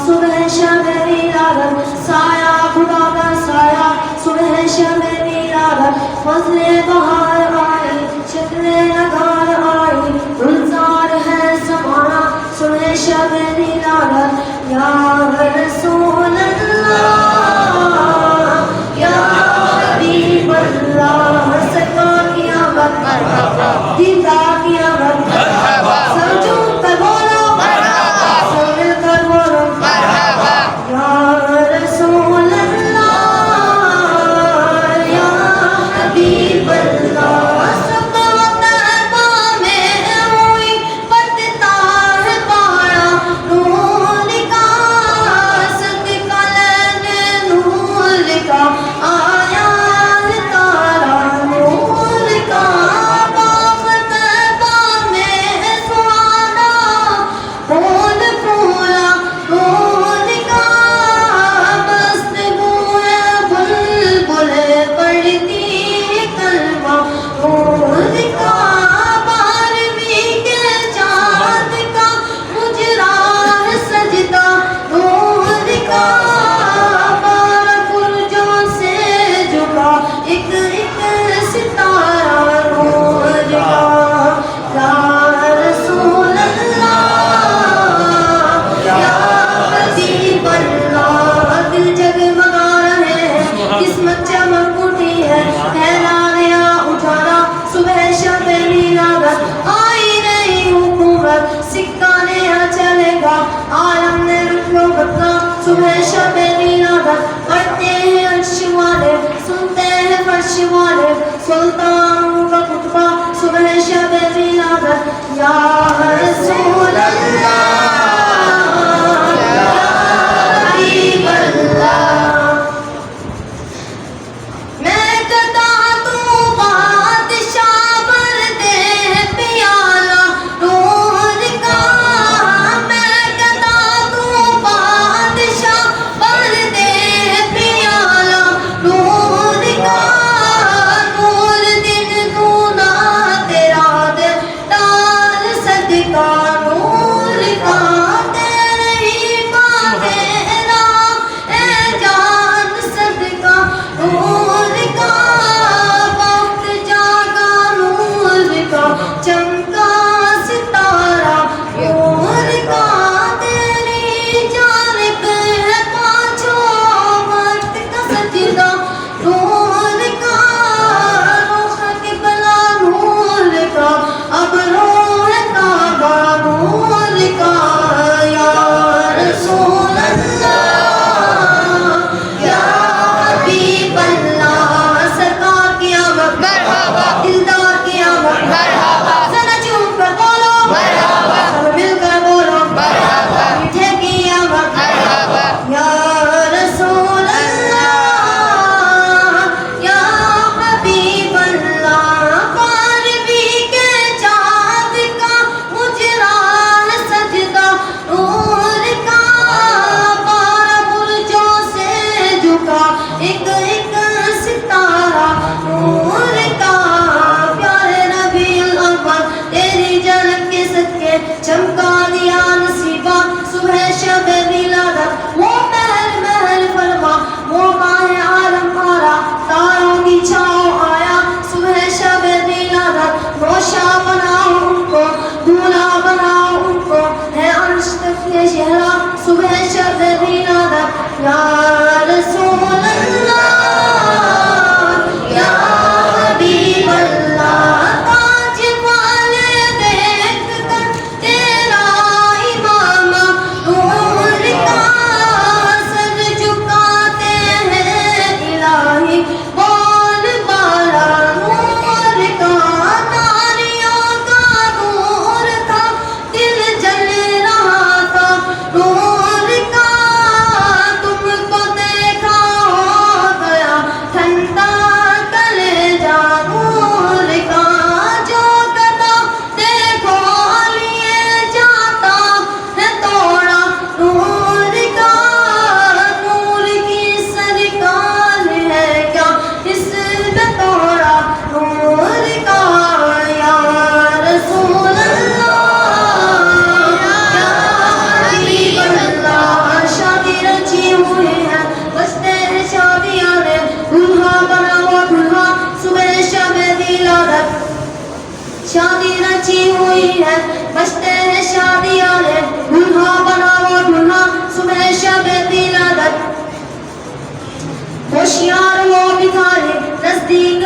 صبح شب میلاد سایہ خدا کا سایہ صبح شب میلاد فضل بہار آئی شکل نگار آئی گلزار ہے زمانہ صبح شب میلاد یا رسول اللہ یا حبیب اللہ سرکار کی آمد دیدار کی آمد سرجوں پر بولو رسول اللہ یا حبیب اللہ یا رسول اللہ یا حبیب اللہ تاج والے دیکھ کر تیرا امام نور کا سر جھکاتے ہیں الہی بول بالا نور کا تاریوں کا نور تھا دل جل رہا تھا نور کا تم کو دیکھا ہو گیا ٹھنڈا کلیجہ نور کا جو گدا دیکھو لیے جاتا ہے توڑا نور کا نور کی سرکار ہے کیا اس پہ توڑا نور کا یا رسول اللہ یا حبیب اللہ شادی رچی ہوئی ہے بستے ہیں شادیاں نے دلہا بنا وہ دلہا صبح شب دلالت شادی رچی ہوئی ہے بستے ہیں شادیاں نے دلہا بنا وہ دلہا صبح شب دلالت ہوشیار وہ بھکاری نزدیک